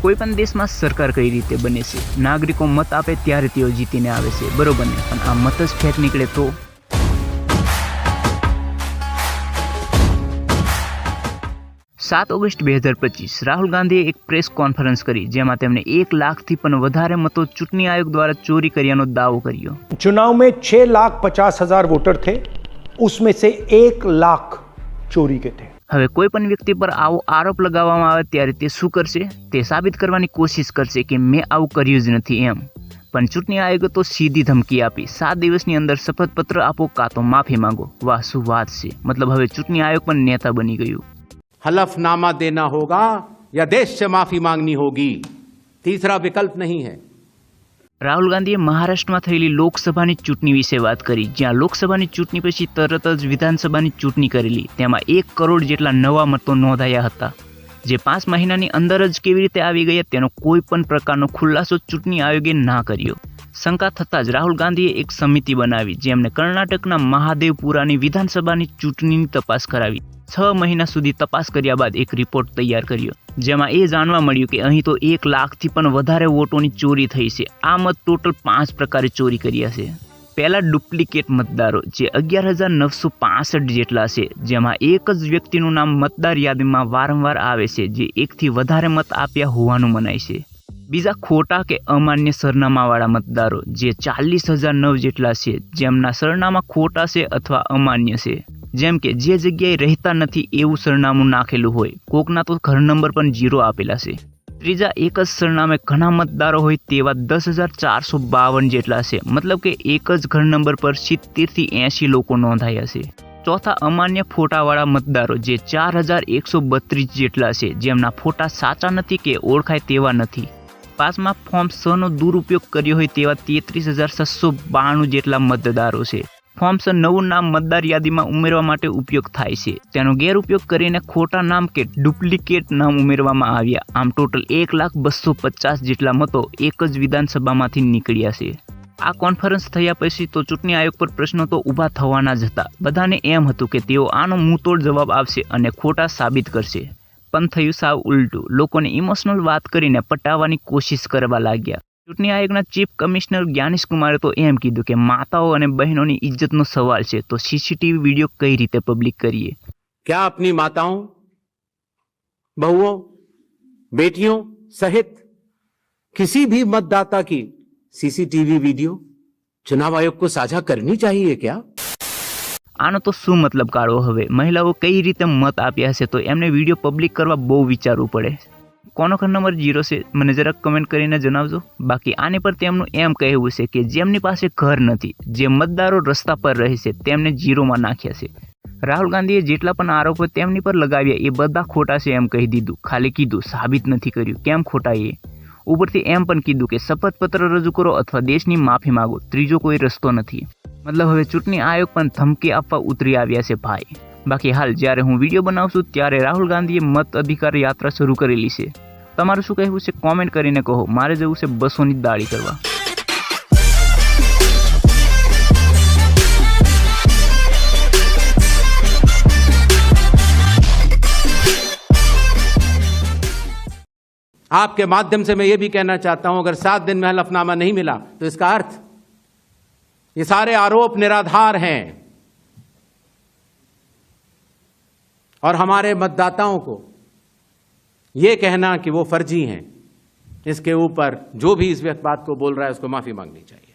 कोईपण देशमां सरकार कई रीते बने छे? नागरिको मत आपे त्यारे तेओ जीतीने आवे छे, बरोबर ने? पण आ मत ज फेक निकळे तो? 7 ऑगस्ट 2025 राहुल गांधीए एक प्रेस कॉन्फरन्स करी जेमां तेमणे 1 लाखथी पण वधारे मतो चूंटणी आयोग द्वारा चोरी कर्यानो दावो कर्यो। चुनाव में 6,50,000 वोटर थे, उसमें से 1 लाख चोरी के थे। હવે કોઈ પણ વ્યક્તિ પર આવો આરોપ લગાવવામાં આવે ત્યારે તે શું કરશે? તે સાબિત કરવાની કોશિશ કરશે કે મેં આવું કર્યું જ નથી એમ। પણ ચૂંટણી આયોગે તો સીધી ધમકી આપી, 7 દિવસની અંદર શપથપત્ર આપો કાં તો માફી માંગો। વાહ શું વાત છે! મતલબ હવે ચૂંટણી આયોગ પણ नेता બની ગયું। हलफनामा देना होगा या देश से माफी मांगनी होगी, तीसरा विकल्प नहीं है। રાહુલ ગાંધીએ મહારાષ્ટ્રમાં થયેલી લોકસભાની ચૂંટણી વિશે વાત કરી, જ્યાં લોકસભાની ચૂંટણી પછી તરત જ વિધાનસભાની ચૂંટણી કરેલી। તેમાં 1 કરોડ જેટલા નવા મતો નોંધાયા હતા, જે 5 મહિનાની અંદર જ કેવી રીતે આવી ગયા તેનો કોઈ પણ પ્રકારનો ખુલાસો ચૂંટણી આયોગે ના કર્યો। શંકા થતાં જ રાહુલ ગાંધીએ એક સમિતિ બનાવી, જેમણે કર્ણાટકના મહાદેવપુરાની વિધાનસભાની ચૂંટણીની તપાસ કરાવી। 6 મહિના સુધી તપાસ કર્યા બાદ એક રિપોર્ટ તૈયાર કર્યો, જેમાં એ જાણવા મળ્યું કે અહીં તો 1 લાખથી પણ વધારે વોટોની ચોરી થઈ છે। આ મત ટોટલ 5 પ્રકારે ચોરી કર્યા છે। પહેલા ડુપ્લિકેટ મતદારો, જે 11,965 જેટલા છે, જેમાં એક જ વ્યક્તિનું નામ મતદાર યાદીમાં વારંવાર આવે છે, જે 1થી વધારે મત આપ્યા હોવાનું મનાય છે। બીજા ખોટા કે અમાન્ય સરનામાવાળા મતદારો, જે 40,009 જેટલા છે, જેમના સરનામા ખોટા છે અથવા અમાન્ય છે, જેમ કે જે જગ્યાએ રહેતા નથી એવું સરનામું નાખેલું હોય, કોકના તો ઘર નંબર પણ 0 આપેલા છે। ત્રીજા એક જ સરનામે ઘણા મતદારો હોય તેવા 10,452 જેટલા છે, મતલબ કે એક જ ઘર નંબર પર 70થી 80 લોકો નોંધાયા છે। ચોથા અમાન્ય ફોટાવાળા મતદારો, જે 4,132 જેટલા છે, જેમના ફોટા સાચા નથી કે ઓળખાય તેવા નથી। પાંચમા ફોર્મ 6 નો દુરુપયોગ કર્યો હોય તેવા 33,692 જેટલા મતદારો છે। ફોર્મ 6 નવું નામ મતદાર યાદીમાં ઉમેરવા માટે ઉપયોગ થાય છે, તેનો ગેરઉપયોગ કરીને ખોટા નામ કે ડુપ્લિકેટ નામ ઉમેરવામાં આવ્યા। આમ ટોટલ 1,250 જેટલા મતો એક જ વિધાનસભામાંથી નીકળ્યા છે। આ કોન્ફરન્સ થયા પછી તો ચૂંટણી આયોગ પર પ્રશ્નો તો ઊભા થવાના જ હતા। બધાને એમ હતું કે તેઓ આનો મુંહતોડ જવાબ આપશે અને ખોટા સાબિત કરશે, પણ થયું સાવ ઉલટું। લોકોને ઇમોશનલ વાત કરીને પટાવવાની કોશિશ કરવા લાગ્યા। ચૂંટણી આયોગના ચીફ કમિશનર જ્ઞાનેશ કુમારે તો એમ કીધું કે માતાઓ અને બહેનોની ઇજ્જતનો સવાલ છે, તો સીસીટીવી वीडियो કઈ રીતે પબ્લિક કરીએ? क्या अपनी माताओं, बहुओं, बेटियों सहित किसी भी मतदाता की सीसीटीवी वीडियो चुनाव आयोग को साझा करनी चाहिए क्या? આનો તો શું મતલબ કાઢવો? હવે મહિલાઓ કઈ રીતે મત આપ્યા હશે તો એમને વિડીયો પબ્લિક કરવા બહુ વિચારવું પડે। કોનો ઘર નંબર 0 છે મને જરાક કમેન્ટ કરીને જણાવજો। બાકી આની પર તેમનું એમ કહેવું છે કે જેમની પાસે ઘર નથી, જે મતદારો રસ્તા પર રહે છે, તેમને 0માં નાખ્યા છે। રાહુલ ગાંધીએ જેટલા પણ આરોપો તેમની પર લગાવ્યા એ બધા ખોટા છે એમ કહી દીધું, ખાલી કીધું સાબિત નથી કર્યું કેમ ખોટા એ। ઉપરથી એમ પણ કીધું કે શપથપત્ર રજૂ કરો અથવા દેશની માફી માંગો, ત્રીજો કોઈ રસ્તો નથી। मतलब હવે ચૂંટણી આયોગ પણ ધમકી આપવા ઉતરી આવ્યા છે ભાઈ। બાકી હાલ જ્યારે હું વિડીયો બનાવું છું ત્યારે રાહુલ ગાંધીએ મત અધિકાર યાત્રા શરૂ કરેલી છે। તમારું શું કહેવું છે કોમેન્ટ કરીને કહો। મારે જવું છે 200ની દાળી કરવા। आपके माध्यम से मैं ये भी कहना चाहता हूं, अगर 7 दिन में हलफनामा नहीं मिला तो इसका अर्थ ये सारे आरोप निराधार हैं और हमारे मतदाताओं को ये कहना कि वो फर्जी हैं, इसके ऊपर जो भी इस बात को बोल रहा है उसको माफी मांगनी चाहिए।